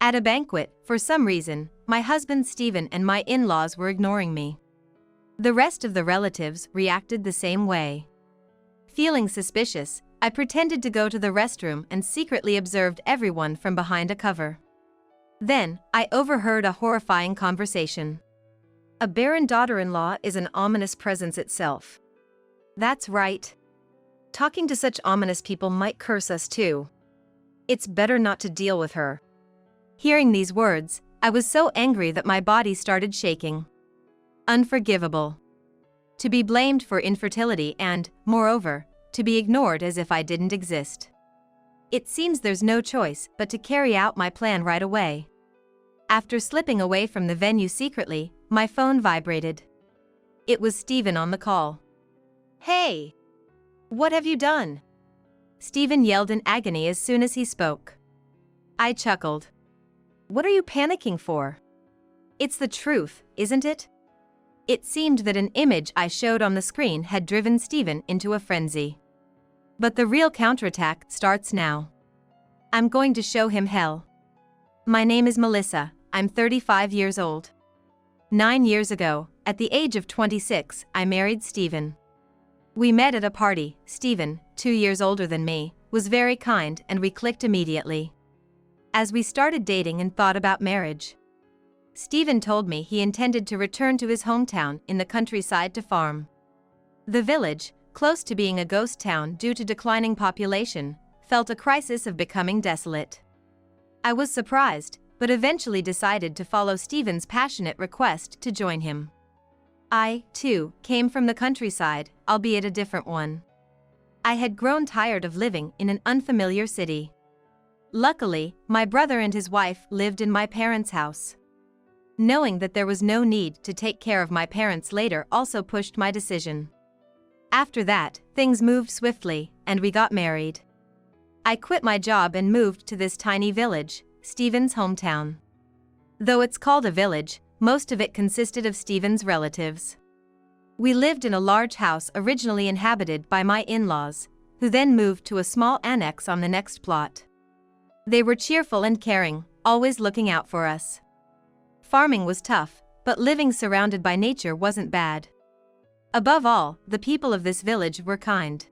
At a banquet, for some reason, my husband Stephen and my in-laws were ignoring me. The rest of the relatives reacted the same way. Feeling suspicious, I pretended to go to the restroom and secretly observed everyone from behind a cover. Then, I overheard a horrifying conversation. A barren daughter-in-law is an ominous presence itself. That's right. Talking to such ominous people might curse us too. It's better not to deal with her. Hearing these words, I was so angry that my body started shaking. Unforgivable. To be blamed for infertility and, moreover, to be ignored as if I didn't exist. It seems there's no choice but to carry out my plan right away. After slipping away from the venue secretly, my phone vibrated. It was Stephen on the call. "Hey! What have you done?" Stephen yelled in agony as soon as he spoke. I chuckled. "What are you panicking for? It's the truth, isn't it?" It seemed that an image I showed on the screen had driven Stephen into a frenzy. But the real counterattack starts now. I'm going to show him hell. My name is Melissa, I'm 35 years old. 9 years ago, at the age of 26, I married Stephen. We met at a party. Stephen, 2 years older than me, was very kind and we clicked immediately. As we started dating and thought about marriage, Stephen told me he intended to return to his hometown in the countryside to farm. The village, close to being a ghost town due to declining population, felt a crisis of becoming desolate. I was surprised, but eventually decided to follow Stephen's passionate request to join him. I, too, came from the countryside, albeit a different one. I had grown tired of living in an unfamiliar city. Luckily, my brother and his wife lived in my parents' house. Knowing that there was no need to take care of my parents later also pushed my decision. After that, things moved swiftly, and we got married. I quit my job and moved to this tiny village, Stephen's hometown. Though it's called a village, most of it consisted of Stephen's relatives. We lived in a large house originally inhabited by my in-laws, who then moved to a small annex on the next plot. They were cheerful and caring, always looking out for us. Farming was tough, but living surrounded by nature wasn't bad. Above all, the people of this village were kind.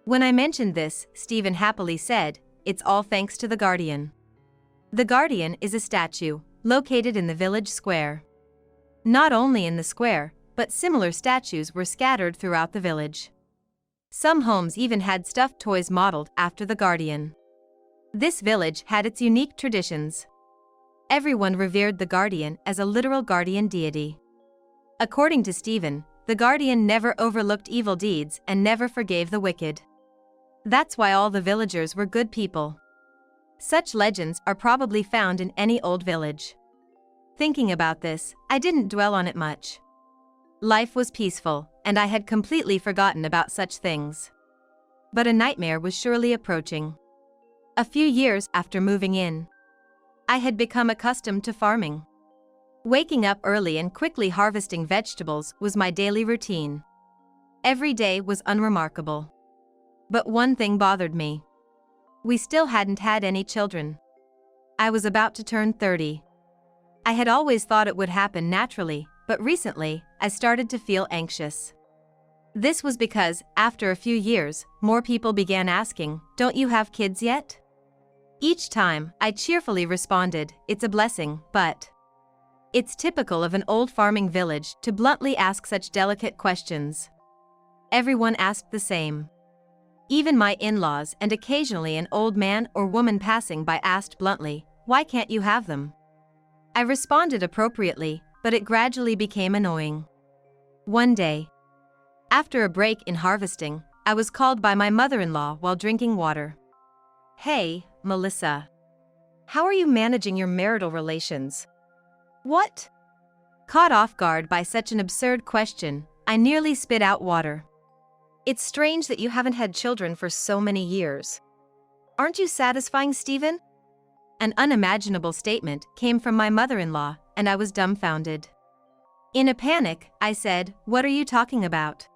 When I mentioned this, Stephen happily said, "It's all thanks to the Guardian." The Guardian is a statue, located in the village square. Not only in the square, but similar statues were scattered throughout the village. Some homes even had stuffed toys modeled after the Guardian. This village had its unique traditions. Everyone revered the Guardian as a literal guardian deity. According to Stephen, the Guardian never overlooked evil deeds and never forgave the wicked. That's why all the villagers were good people. Such legends are probably found in any old village. Thinking about this, I didn't dwell on it much. Life was peaceful, and I had completely forgotten about such things. But a nightmare was surely approaching. A few years after moving in, I had become accustomed to farming. Waking up early and quickly harvesting vegetables was my daily routine. Every day was unremarkable. But one thing bothered me. We still hadn't had any children. I was about to turn 30. I had always thought it would happen naturally, but recently, I started to feel anxious. This was because, after a few years, more people began asking, "Don't you have kids yet?" Each time, I cheerfully responded, "It's a blessing, but..." It's typical of an old farming village to bluntly ask such delicate questions. Everyone asked the same. Even my in-laws and occasionally an old man or woman passing by asked bluntly, "Why can't you have them?" I responded appropriately, but it gradually became annoying. One day, after a break in harvesting, I was called by my mother-in-law while drinking water. "Hey, Melissa. How are you managing your marital relations?" "What?" Caught off guard by such an absurd question, I nearly spit out water. "It's strange that you haven't had children for so many years. Aren't you satisfying, Stephen?" An unimaginable statement came from my mother-in-law, and I was dumbfounded. In a panic, I said, "What are you talking about?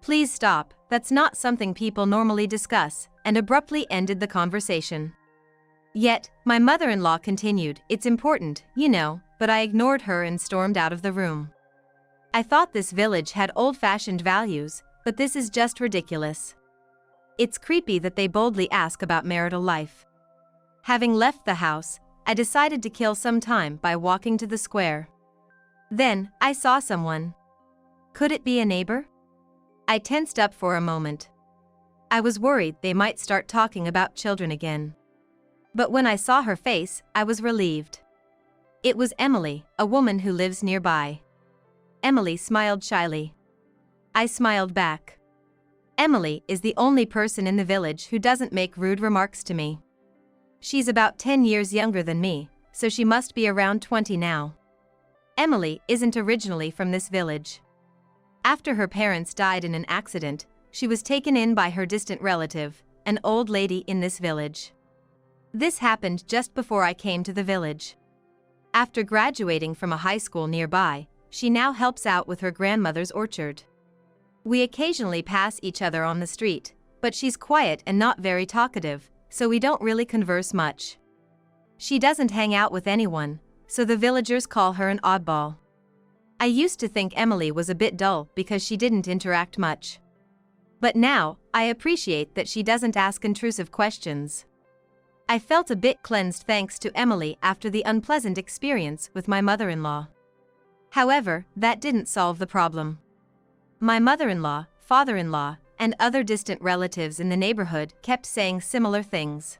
Please stop, that's not something people normally discuss," and abruptly ended the conversation. Yet, my mother-in-law continued, "It's important, you know," but I ignored her and stormed out of the room. I thought this village had old-fashioned values, but this is just ridiculous. It's creepy that they boldly ask about marital life. Having left the house, I decided to kill some time by walking to the square. Then, I saw someone. Could it be a neighbor? I tensed up for a moment. I was worried they might start talking about children again. But when I saw her face, I was relieved. It was Emily, a woman who lives nearby. Emily smiled shyly. I smiled back. Emily is the only person in the village who doesn't make rude remarks to me. She's about 10 years younger than me, so she must be around 20 now. Emily isn't originally from this village. After her parents died in an accident, she was taken in by her distant relative, an old lady in this village. This happened just before I came to the village. After graduating from a high school nearby, she now helps out with her grandmother's orchard. We occasionally pass each other on the street, but she's quiet and not very talkative, so we don't really converse much. She doesn't hang out with anyone, so the villagers call her an oddball. I used to think Emily was a bit dull because she didn't interact much. But now, I appreciate that she doesn't ask intrusive questions. I felt a bit cleansed thanks to Emily after the unpleasant experience with my mother-in-law. However, that didn't solve the problem. My mother-in-law, father-in-law, and other distant relatives in the neighborhood kept saying similar things.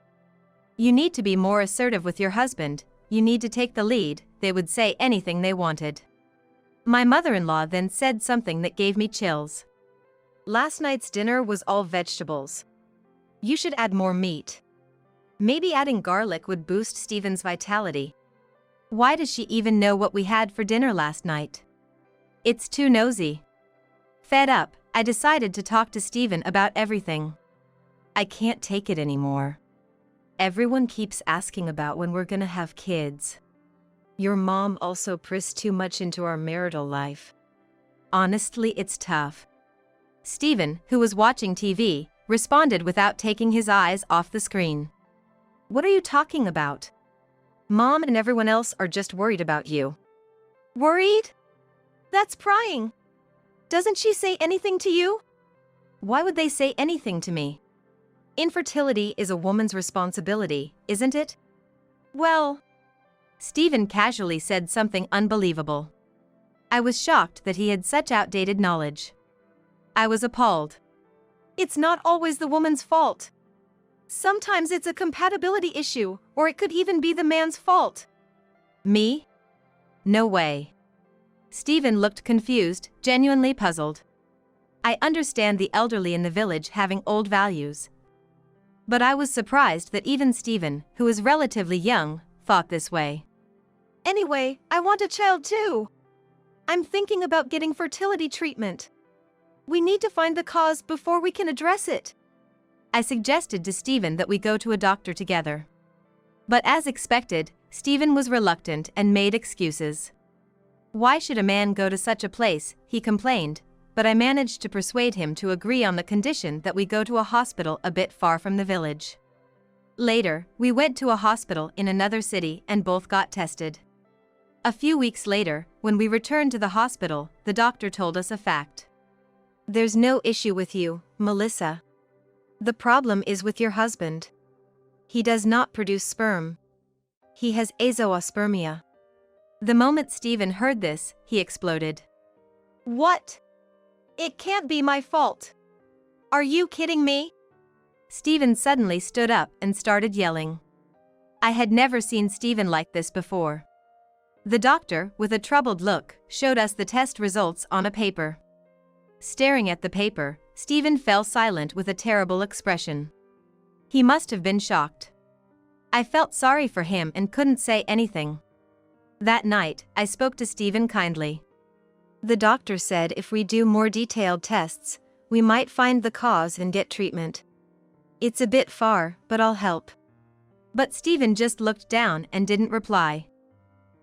"You need to be more assertive with your husband, you need to take the lead," they would say anything they wanted. My mother-in-law then said something that gave me chills. "Last night's dinner was all vegetables. You should add more meat. Maybe adding garlic would boost Stephen's vitality. Why does she even know what we had for dinner last night? It's too nosy." Fed up, I decided to talk to Stephen about everything. "I can't take it anymore. Everyone keeps asking about when we're gonna have kids. Your mom also pressed too much into our marital life. Honestly, it's tough." Stephen, who was watching TV, responded without taking his eyes off the screen. "What are you talking about? Mom and everyone else are just worried about you." "Worried? That's prying. Doesn't she say anything to you?" "Why would they say anything to me? Infertility is a woman's responsibility, isn't it?" "Well..." Stephen casually said something unbelievable. I was shocked that he had such outdated knowledge. I was appalled. "It's not always the woman's fault. Sometimes it's a compatibility issue, or it could even be the man's fault." "Me? No way." Stephen looked confused, genuinely puzzled. I understand the elderly in the village having old values. But I was surprised that even Stephen, who is relatively young, thought this way. "Anyway, I want a child too. I'm thinking about getting fertility treatment. We need to find the cause before we can address it." I suggested to Stephen that we go to a doctor together. But as expected, Stephen was reluctant and made excuses. "Why should a man go to such a place?" he complained, but I managed to persuade him to agree on the condition that we go to a hospital a bit far from the village. Later, we went to a hospital in another city and both got tested. A few weeks later, when we returned to the hospital, the doctor told us a fact. "There's no issue with you, Melissa. The problem is with your husband. He does not produce sperm. He has azoospermia." The moment Stephen heard this, he exploded. "What? It can't be my fault. Are you kidding me?" Stephen suddenly stood up and started yelling. I had never seen Stephen like this before. The doctor, with a troubled look, showed us the test results on a paper. Staring at the paper, Stephen fell silent with a terrible expression. He must have been shocked. I felt sorry for him and couldn't say anything. That night, I spoke to Stephen kindly. "The doctor said if we do more detailed tests, we might find the cause and get treatment. It's a bit far, but I'll help." But Stephen just looked down and didn't reply.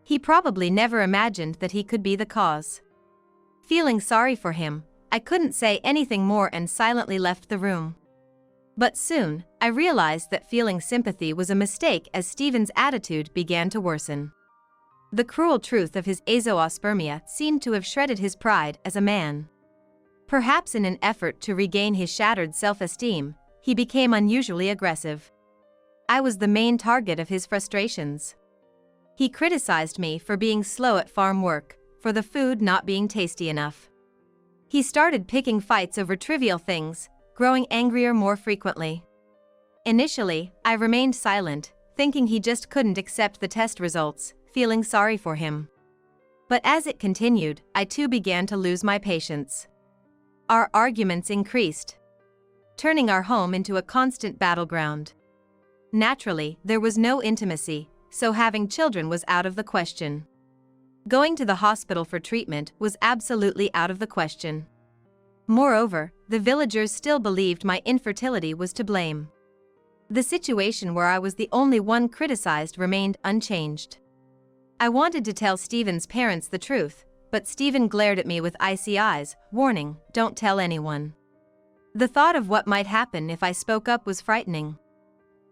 He probably never imagined that he could be the cause. Feeling sorry for him, I couldn't say anything more and silently left the room. But soon, I realized that feeling sympathy was a mistake as Stephen's attitude began to worsen. The cruel truth of his azoospermia seemed to have shredded his pride as a man. Perhaps in an effort to regain his shattered self-esteem, he became unusually aggressive. I was the main target of his frustrations. He criticized me for being slow at farm work, for the food not being tasty enough. He started picking fights over trivial things, growing angrier more frequently. Initially, I remained silent, thinking he just couldn't accept the test results, feeling sorry for him. But as it continued, I too began to lose my patience. Our arguments increased, turning our home into a constant battleground. Naturally, there was no intimacy, so having children was out of the question. Going to the hospital for treatment was absolutely out of the question. Moreover, the villagers still believed my infertility was to blame. The situation where I was the only one criticized remained unchanged. I wanted to tell Stephen's parents the truth, but Stephen glared at me with icy eyes, warning, "Don't tell anyone." The thought of what might happen if I spoke up was frightening.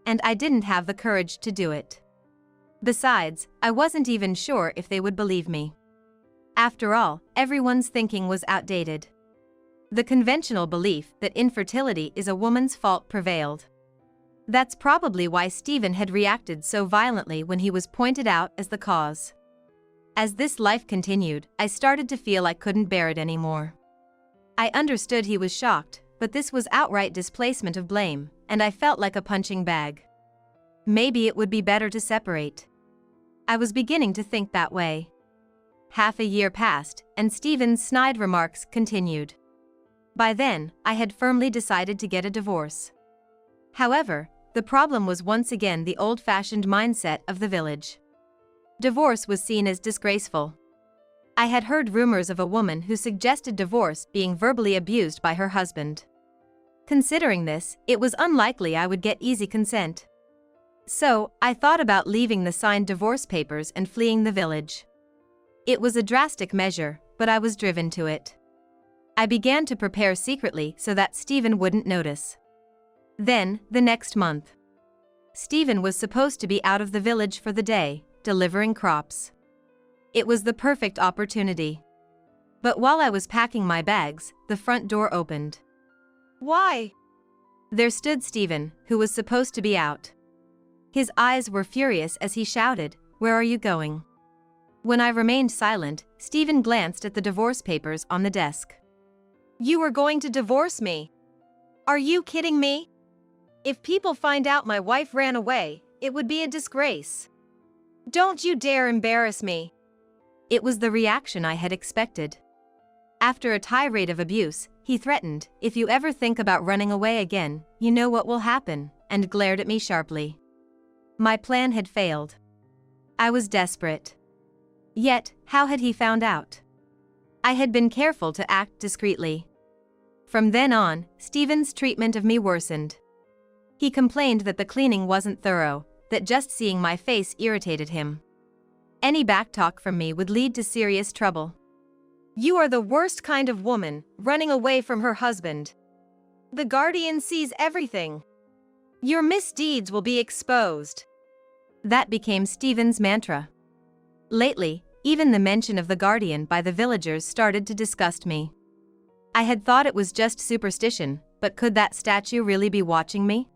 And I didn't have the courage to do it. Besides, I wasn't even sure if they would believe me. After all, everyone's thinking was outdated. The conventional belief that infertility is a woman's fault prevailed. That's probably why Stephen had reacted so violently when he was pointed out as the cause. As this life continued, I started to feel I couldn't bear it anymore. I understood he was shocked, but this was outright displacement of blame, and I felt like a punching bag. Maybe it would be better to separate. I was beginning to think that way. Half a year passed, and Stephen's snide remarks continued. By then, I had firmly decided to get a divorce. However, the problem was once again the old-fashioned mindset of the village. Divorce was seen as disgraceful. I had heard rumors of a woman who suggested divorce being verbally abused by her husband. Considering this, it was unlikely I would get easy consent. So, I thought about leaving the signed divorce papers and fleeing the village. It was a drastic measure, but I was driven to it. I began to prepare secretly so that Stephen wouldn't notice. Then, the next month, Stephen was supposed to be out of the village for the day, delivering crops. It was the perfect opportunity. But while I was packing my bags, the front door opened. Why? There stood Stephen, who was supposed to be out. His eyes were furious as he shouted, "Where are you going?" When I remained silent, Stephen glanced at the divorce papers on the desk. You were going to divorce me? Are you kidding me? If people find out my wife ran away, it would be a disgrace. Don't you dare embarrass me. It was the reaction I had expected. After a tirade of abuse, he threatened, "If you ever think about running away again, you know what will happen," and glared at me sharply. My plan had failed. I was desperate. Yet, how had he found out? I had been careful to act discreetly. From then on, Stephen's treatment of me worsened. He complained that the cleaning wasn't thorough, that just seeing my face irritated him. Any backtalk from me would lead to serious trouble. You are the worst kind of woman, running away from her husband. The guardian sees everything. Your misdeeds will be exposed. That became Stephen's mantra. Lately, even the mention of the guardian by the villagers started to disgust me. I had thought it was just superstition, but could that statue really be watching me?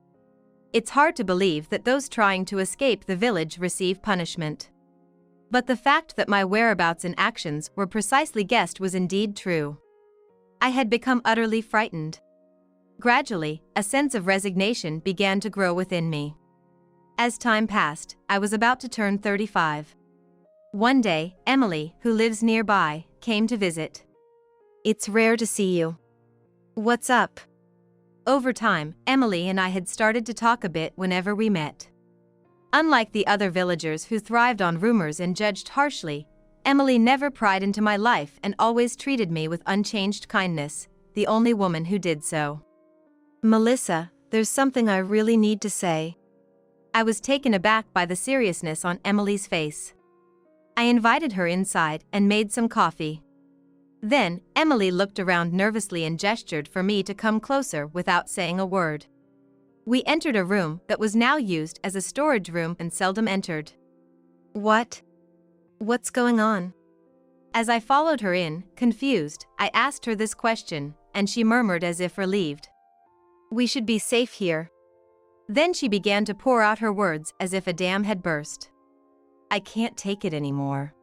It's hard to believe that those trying to escape the village receive punishment. But the fact that my whereabouts and actions were precisely guessed was indeed true. I had become utterly frightened. Gradually, a sense of resignation began to grow within me. As time passed, I was about to turn 35. One day, Emily, who lives nearby, came to visit. "It's rare to see you. What's up?" Over time, Emily and I had started to talk a bit whenever we met. Unlike the other villagers who thrived on rumors and judged harshly, Emily never pried into my life and always treated me with unchanged kindness, the only woman who did so. "Melissa, there's something I really need to say." I was taken aback by the seriousness on Emily's face. I invited her inside and made some coffee. Then, Emily looked around nervously and gestured for me to come closer without saying a word. We entered a room that was now used as a storage room and seldom entered. What's going on? As I followed her in, confused, I asked her this question, and she murmured as if relieved. We should be safe here. Then she began to pour out her words as if a dam had burst. I can't take it anymore.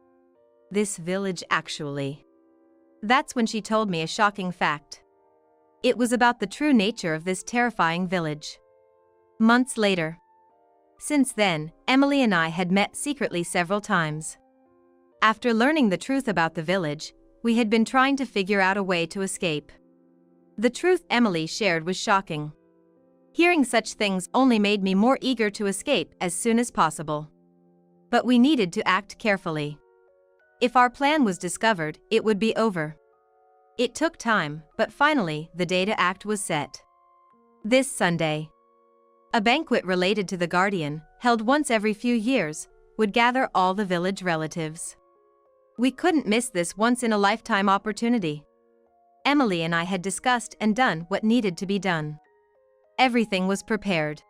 This village actually. That's when she told me a shocking fact. It was about the true nature of this terrifying village. Months later. Since then, Emily and I had met secretly several times. After learning the truth about the village, we had been trying to figure out a way to escape. The truth Emily shared was shocking. Hearing such things only made me more eager to escape as soon as possible. But we needed to act carefully. If our plan was discovered, it would be over. It took time, but finally, the day to act was set. This Sunday. A banquet related to the Guardian, held once every few years, would gather all the village relatives. We couldn't miss this once-in-a-lifetime opportunity. Emily and I had discussed and done what needed to be done. Everything was prepared.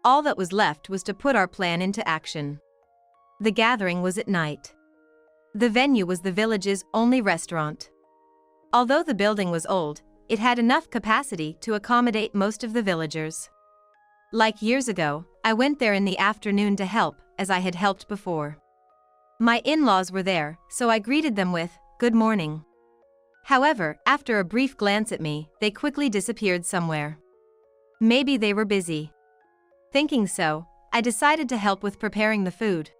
All that was left was to put our plan into action. The gathering was at night. The venue was the village's only restaurant. Although the building was old, it had enough capacity to accommodate most of the villagers. Like years ago, I went there in the afternoon to help, as I had helped before. My in-laws were there, so I greeted them with, "Good morning." However, after a brief glance at me, they quickly disappeared somewhere. Maybe they were busy. Thinking so, I decided to help with preparing the food.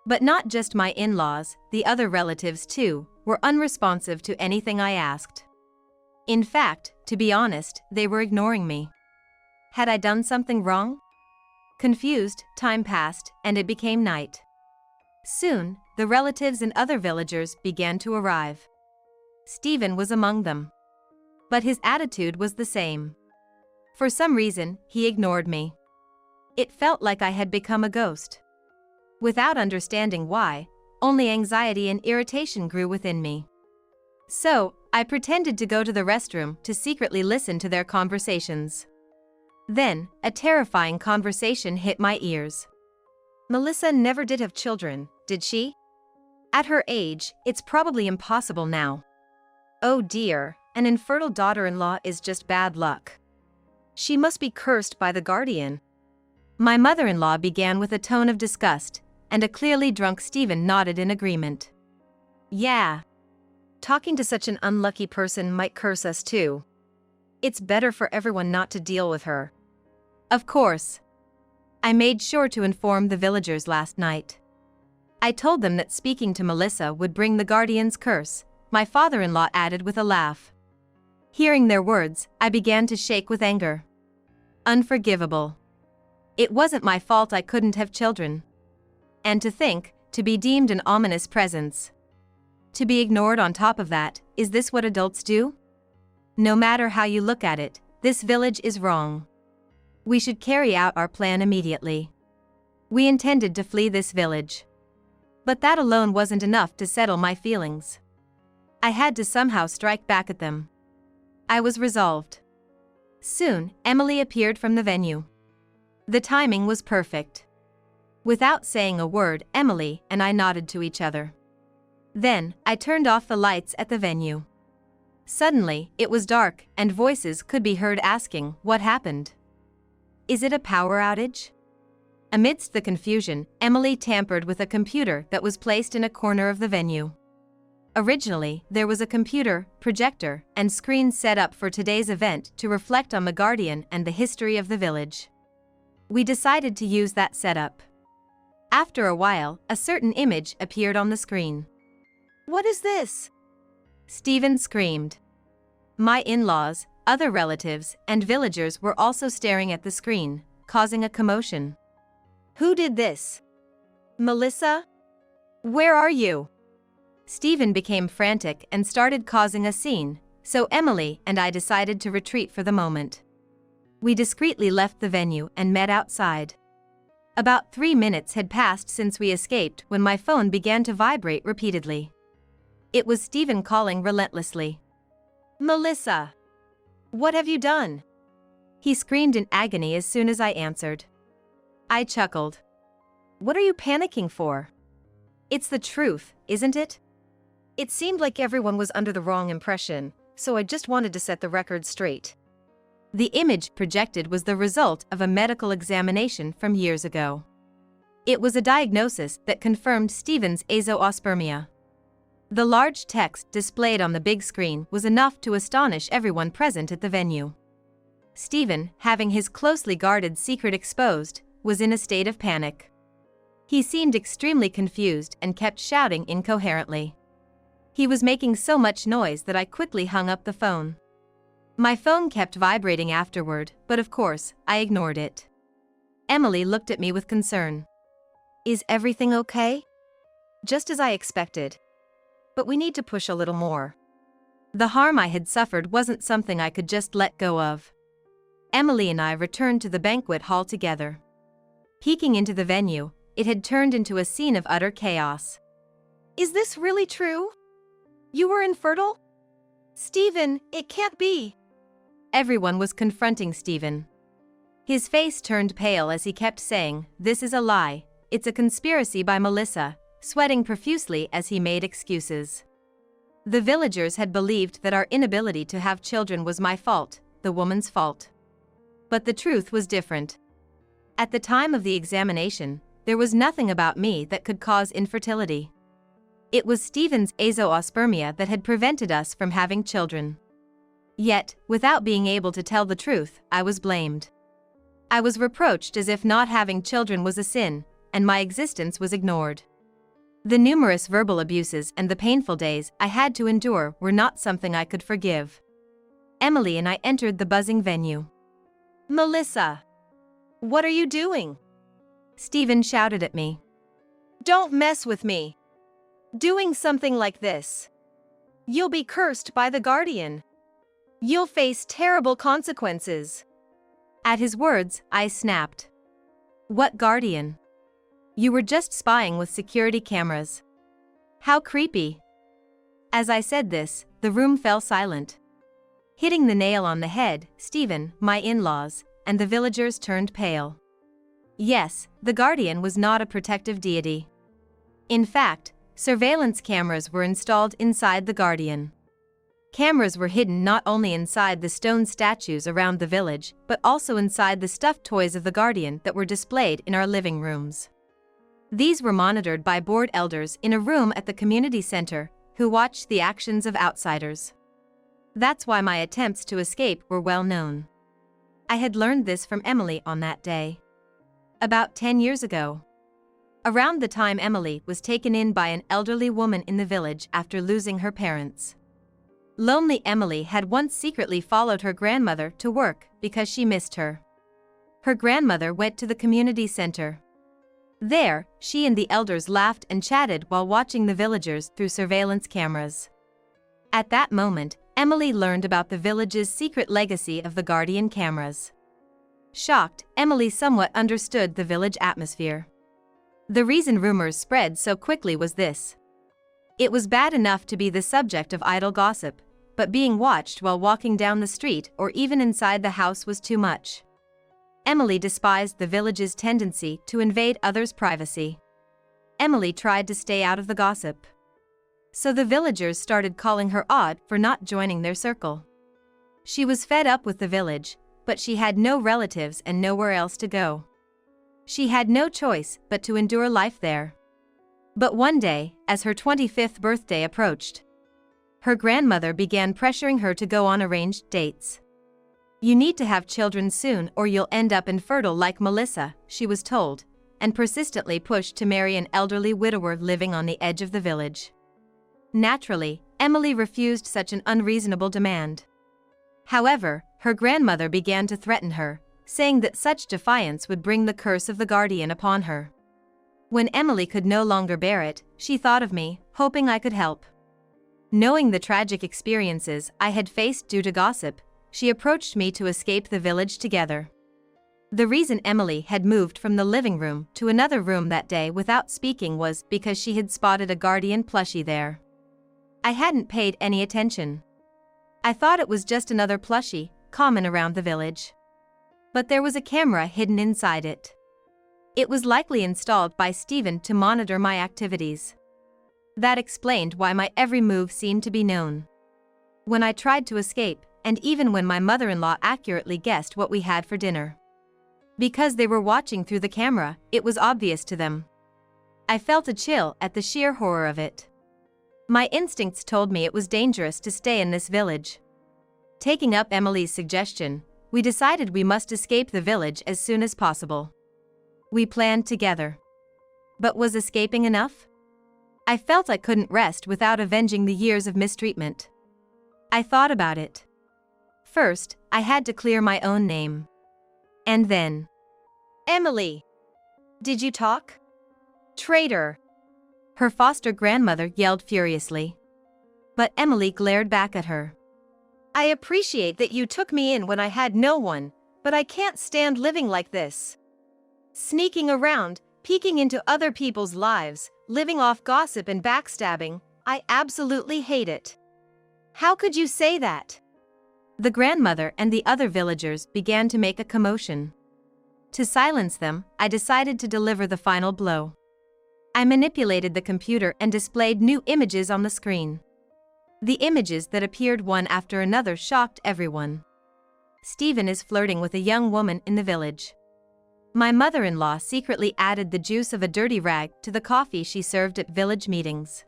But not just my in-laws, the other relatives too, were unresponsive to anything I asked. In fact, to be honest, they were ignoring me. Had I done something wrong? Confused, time passed, and it became night. Soon, the relatives and other villagers began to arrive. Stephen was among them. But his attitude was the same. For some reason, he ignored me. It felt like I had become a ghost. Without understanding why, only anxiety and irritation grew within me. So, I pretended to go to the restroom to secretly listen to their conversations. Then, a terrifying conversation hit my ears. Melissa never did have children, did she? At her age, it's probably impossible now. Oh dear, an infertile daughter-in-law is just bad luck. She must be cursed by the Guardian. My mother-in-law began with a tone of disgust, and a clearly drunk Stephen nodded in agreement. Yeah. Talking to such an unlucky person might curse us too. It's better for everyone not to deal with her. Of course. I made sure to inform the villagers last night. I told them that speaking to Melissa would bring the Guardian's curse, my father-in-law added with a laugh. Hearing their words, I began to shake with anger. Unforgivable. It wasn't my fault I couldn't have children. And to think, to be deemed an ominous presence. To be ignored on top of that, is this what adults do? No matter how you look at it, this village is wrong. We should carry out our plan immediately. We intended to flee this village. But that alone wasn't enough to settle my feelings. I had to somehow strike back at them. I was resolved. Soon, Emily appeared from the venue. The timing was perfect. Without saying a word, Emily and I nodded to each other. Then, I turned off the lights at the venue. Suddenly, it was dark, and voices could be heard asking, "What happened? Is it a power outage?" Amidst the confusion, Emily tampered with a computer that was placed in a corner of the venue. Originally, there was a computer, projector, and screen set up for today's event to reflect on the Guardian and the history of the village. We decided to use that setup. After a while, a certain image appeared on the screen. What is this? Stephen screamed. My in-laws, other relatives, and villagers were also staring at the screen, causing a commotion. Who did this? Melissa? Where are you? Stephen became frantic and started causing a scene, so Emily and I decided to retreat for the moment. We discreetly left the venue and met outside. About 3 minutes had passed since we escaped when my phone began to vibrate repeatedly. It was Stephen calling relentlessly. Melissa! What have you done? He screamed in agony as soon as I answered. I chuckled. What are you panicking for? It's the truth, isn't it? It seemed like everyone was under the wrong impression, so I just wanted to set the record straight. The image projected was the result of a medical examination from years ago. It was a diagnosis that confirmed Stephen's azoospermia. The large text displayed on the big screen was enough to astonish everyone present at the venue. Stephen, having his closely guarded secret exposed, was in a state of panic. He seemed extremely confused and kept shouting incoherently. He was making so much noise that I quickly hung up the phone. My phone kept vibrating afterward, but of course, I ignored it. Emily looked at me with concern. Is everything okay? Just as I expected. But we need to push a little more. The harm I had suffered wasn't something I could just let go of. Emily and I returned to the banquet hall together. Peeking into the venue, it had turned into a scene of utter chaos. Is this really true? You were infertile? Stephen, it can't be. Everyone was confronting Stephen. His face turned pale as he kept saying, "This is a lie, it's a conspiracy by Melissa," sweating profusely as he made excuses. The villagers had believed that our inability to have children was my fault, the woman's fault. But the truth was different. At the time of the examination, there was nothing about me that could cause infertility. It was Stephen's azoospermia that had prevented us from having children. Yet, without being able to tell the truth, I was blamed. I was reproached as if not having children was a sin, and my existence was ignored. The numerous verbal abuses and the painful days I had to endure were not something I could forgive. Emily and I entered the buzzing venue. Melissa! What are you doing? Stephen shouted at me. Don't mess with me. Doing something like this. You'll be cursed by the guardian. You'll face terrible consequences. At his words, I snapped. What guardian? You were just spying with security cameras. How creepy. As I said this, the room fell silent. Hitting the nail on the head, Stephen, my in-laws, and the villagers turned pale. Yes, the guardian was not a protective deity. In fact, surveillance cameras were installed inside the guardian. Cameras were hidden not only inside the stone statues around the village, but also inside the stuffed toys of the guardian that were displayed in our living rooms. These were monitored by board elders in a room at the community center, who watched the actions of outsiders. That's why my attempts to escape were well known. I had learned this from Emily on that day. About 10 years ago. Around the time Emily was taken in by an elderly woman in the village after losing her parents. Lonely Emily had once secretly followed her grandmother to work because she missed her. Her grandmother went to the community center. There, she and the elders laughed and chatted while watching the villagers through surveillance cameras. At that moment, Emily learned about the village's secret legacy of the guardian cameras. Shocked, Emily somewhat understood the village atmosphere. The reason rumors spread so quickly was this. It was bad enough to be the subject of idle gossip, but being watched while walking down the street or even inside the house was too much. Emily despised the village's tendency to invade others' privacy. Emily tried to stay out of the gossip. So the villagers started calling her odd for not joining their circle. She was fed up with the village, but she had no relatives and nowhere else to go. She had no choice but to endure life there. But one day, as her 25th birthday approached, her grandmother began pressuring her to go on arranged dates. You need to have children soon or you'll end up infertile like Melissa, she was told, and persistently pushed to marry an elderly widower living on the edge of the village. Naturally, Emily refused such an unreasonable demand. However, her grandmother began to threaten her, saying that such defiance would bring the curse of the guardian upon her. When Emily could no longer bear it, she thought of me, hoping I could help. Knowing the tragic experiences I had faced due to gossip, she approached me to escape the village together. The reason Emily had moved from the living room to another room that day without speaking was because she had spotted a guardian plushie there. I hadn't paid any attention. I thought it was just another plushie, common around the village. but there was a camera hidden inside it. It was likely installed by Stephen to monitor my activities. That explained why my every move seemed to be known. When I tried to escape, and even when my mother-in-law accurately guessed what we had for dinner. Because they were watching through the camera, it was obvious to them. I felt a chill at the sheer horror of it. My instincts told me it was dangerous to stay in this village. Taking up Emily's suggestion, we decided we must escape the village as soon as possible. We planned together. But was escaping enough? I felt I couldn't rest without avenging the years of mistreatment. I thought about it. First, I had to clear my own name. And then, Emily! Did you talk? Traitor! Her foster grandmother yelled furiously. But Emily glared back at her. I appreciate that you took me in when I had no one, but I can't stand living like this. Sneaking around, peeking into other people's lives, living off gossip and backstabbing, I absolutely hate it. How could you say that? The grandmother and the other villagers began to make a commotion. To silence them, I decided to deliver the final blow. I manipulated the computer and displayed new images on the screen. The images that appeared one after another shocked everyone. Stephen is flirting with a young woman in the village. My mother-in-law secretly added the juice of a dirty rag to the coffee she served at village meetings.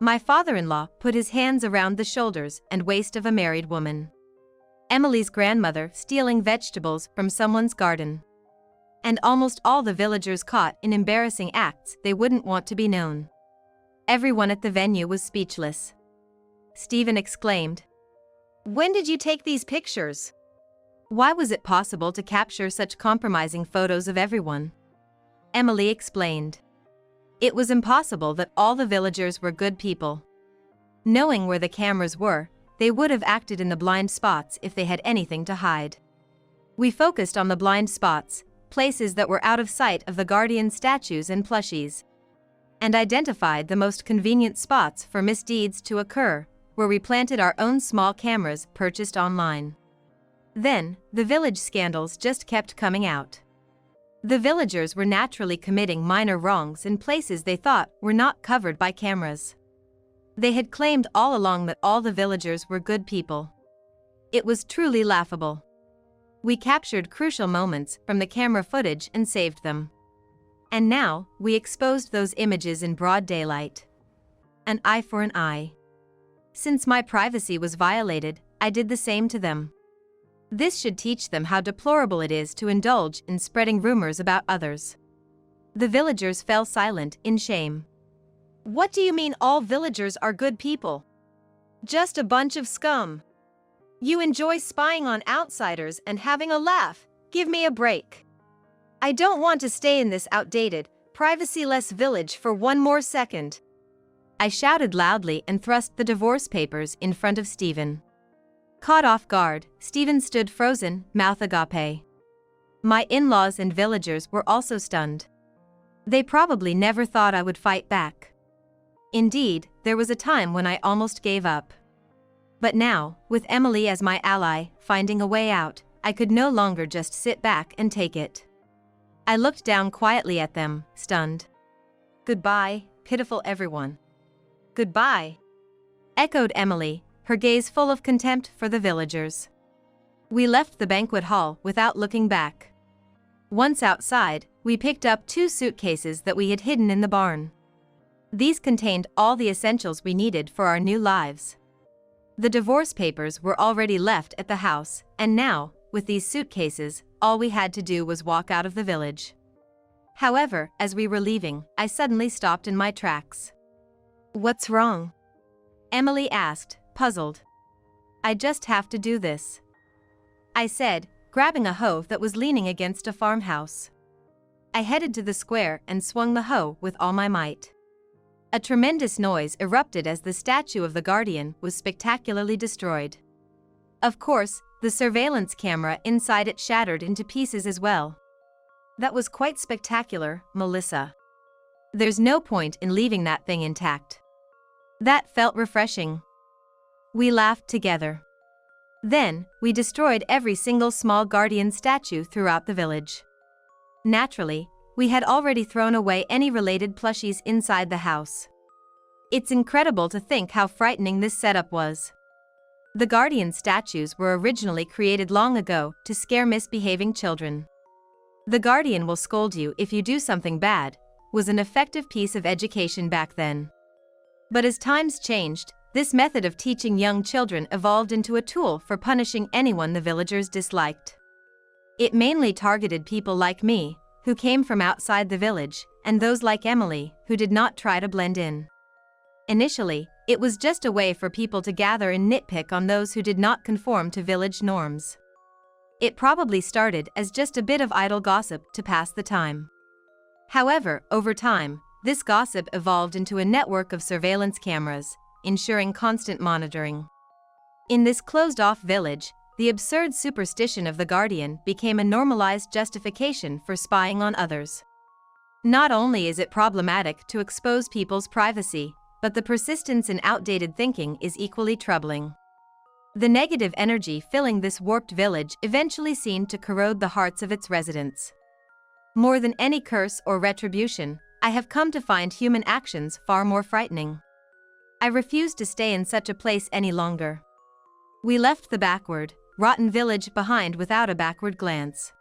My father-in-law put his hands around the shoulders and waist of a married woman. Emily's grandmother stealing vegetables from someone's garden. And almost all the villagers caught in embarrassing acts they wouldn't want to be known. Everyone at the venue was speechless. Stephen exclaimed, "When did you take these pictures? Why was it possible to capture such compromising photos of everyone?" Emily explained. It was impossible that all the villagers were good people. Knowing where the cameras were, they would have acted in the blind spots if they had anything to hide. We focused on the blind spots, places that were out of sight of the guardian statues and plushies, and identified the most convenient spots for misdeeds to occur, where we planted our own small cameras purchased online. Then, the village scandals just kept coming out. The villagers were naturally committing minor wrongs in places they thought were not covered by cameras. They had claimed all along that all the villagers were good people. It was truly laughable. We captured crucial moments from the camera footage and saved them. And now, we exposed those images in broad daylight. An eye for an eye. Since my privacy was violated, I did the same to them. This should teach them how deplorable it is to indulge in spreading rumors about others. The villagers fell silent in shame. What do you mean all villagers are good people? Just a bunch of scum. You enjoy spying on outsiders and having a laugh. Give me a break. I don't want to stay in this outdated, privacy-less village for one more second. I shouted loudly and thrust the divorce papers in front of Stephen. Caught off guard, Stephen stood frozen, mouth agape. My in-laws and villagers were also stunned. They probably never thought I would fight back. Indeed, there was a time when I almost gave up. But now, with Emily as my ally, finding a way out, I could no longer just sit back and take it. I looked down quietly at them, stunned. "Goodbye, pitiful everyone." "Goodbye," echoed Emily, her gaze full of contempt for the villagers. We left the banquet hall without looking back. Once outside, we picked up 2 suitcases that we had hidden in the barn. These contained all the essentials we needed for our new lives. The divorce papers were already left at the house, and now, with these suitcases, all we had to do was walk out of the village. However, as we were leaving, I suddenly stopped in my tracks. "What's wrong?" Emily asked, puzzled. "I just have to do this," I said, grabbing a hoe that was leaning against a farmhouse. I headed to the square and swung the hoe with all my might. A tremendous noise erupted as the statue of the guardian was spectacularly destroyed. Of course, the surveillance camera inside it shattered into pieces as well. That was quite spectacular, Melissa. There's no point in leaving that thing intact. That felt refreshing. We laughed together. Then, we destroyed every single small guardian statue throughout the village. Naturally, we had already thrown away any related plushies inside the house. It's incredible to think how frightening this setup was. The guardian statues were originally created long ago to scare misbehaving children. "The guardian will scold you if you do something bad" was an effective piece of education back then. But as times changed, this method of teaching young children evolved into a tool for punishing anyone the villagers disliked. It mainly targeted people like me, who came from outside the village, and those like Emily, who did not try to blend in. Initially, it was just a way for people to gather and nitpick on those who did not conform to village norms. It probably started as just a bit of idle gossip to pass the time. However, over time, this gossip evolved into a network of surveillance cameras, ensuring constant monitoring. In this closed-off village, the absurd superstition of the guardian became a normalized justification for spying on others. Not only is it problematic to expose people's privacy, but the persistence in outdated thinking is equally troubling. The negative energy filling this warped village eventually seemed to corrode the hearts of its residents. More than any curse or retribution, I have come to find human actions far more frightening. I refuse to stay in such a place any longer. We left the backward, rotten village behind without a backward glance.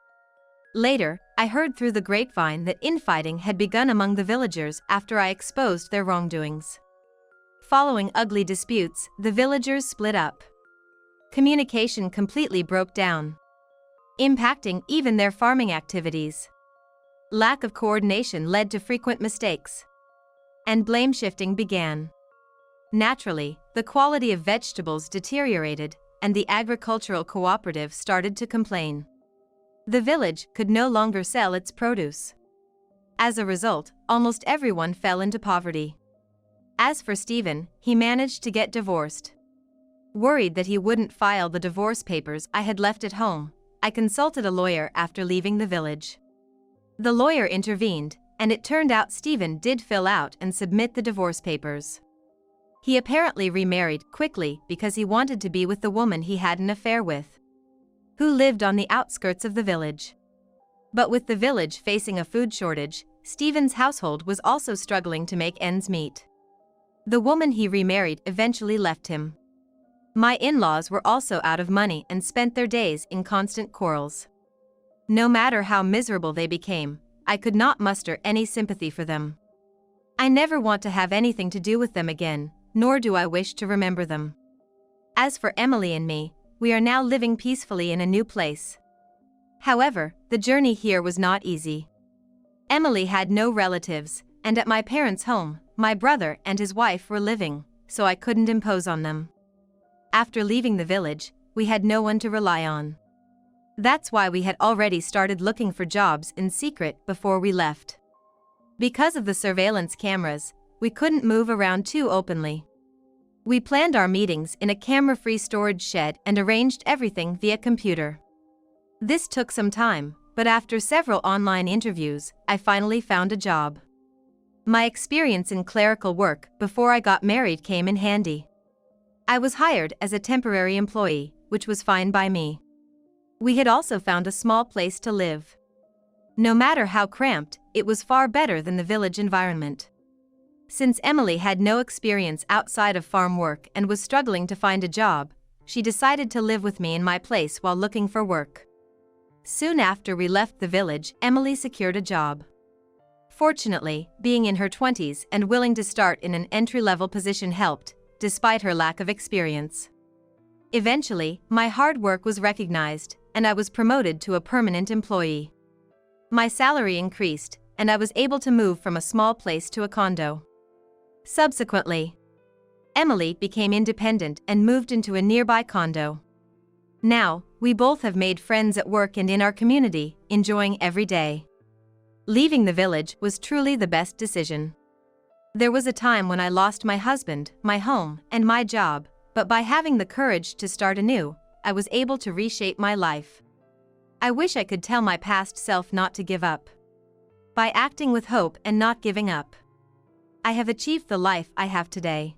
Later, I heard through the grapevine that infighting had begun among the villagers after I exposed their wrongdoings. Following ugly disputes, the villagers split up. Communication completely broke down, impacting even their farming activities. Lack of coordination led to frequent mistakes, and blame shifting began. Naturally, the quality of vegetables deteriorated, and the agricultural cooperative started to complain. The village could no longer sell its produce. As a result, almost everyone fell into poverty. As for Stephen, he managed to get divorced. Worried that he wouldn't file the divorce papers I had left at home, I consulted a lawyer after leaving the village. The lawyer intervened, and it turned out Stephen did fill out and submit the divorce papers. He apparently remarried quickly because he wanted to be with the woman he had an affair with, who lived on the outskirts of the village. But with the village facing a food shortage, Stephen's household was also struggling to make ends meet. The woman he remarried eventually left him. My in-laws were also out of money and spent their days in constant quarrels. No matter how miserable they became, I could not muster any sympathy for them. I never want to have anything to do with them again, nor do I wish to remember them. As for Emily and me, we are now living peacefully in a new place. However, the journey here was not easy. Emily had no relatives, and at my parents' home, my brother and his wife were living, so I couldn't impose on them. After leaving the village, we had no one to rely on. That's why we had already started looking for jobs in secret before we left. Because of the surveillance cameras, we couldn't move around too openly. We planned our meetings in a camera-free storage shed and arranged everything via computer. This took some time, but after several online interviews, I finally found a job. My experience in clerical work before I got married came in handy. I was hired as a temporary employee, which was fine by me. We had also found a small place to live. No matter how cramped, it was far better than the village environment. Since Emily had no experience outside of farm work and was struggling to find a job, she decided to live with me in my place while looking for work. Soon after we left the village, Emily secured a job. Fortunately, being in her 20s and willing to start in an entry-level position helped, despite her lack of experience. Eventually, my hard work was recognized, and I was promoted to a permanent employee. My salary increased, and I was able to move from a small place to a condo. Subsequently, Emily became independent and moved into a nearby condo. Now, we both have made friends at work and in our community, enjoying every day. Leaving the village was truly the best decision. There was a time when I lost my husband, my home, and my job, but by having the courage to start anew, I was able to reshape my life. I wish I could tell my past self not to give up. By acting with hope and not giving up, I have achieved the life I have today.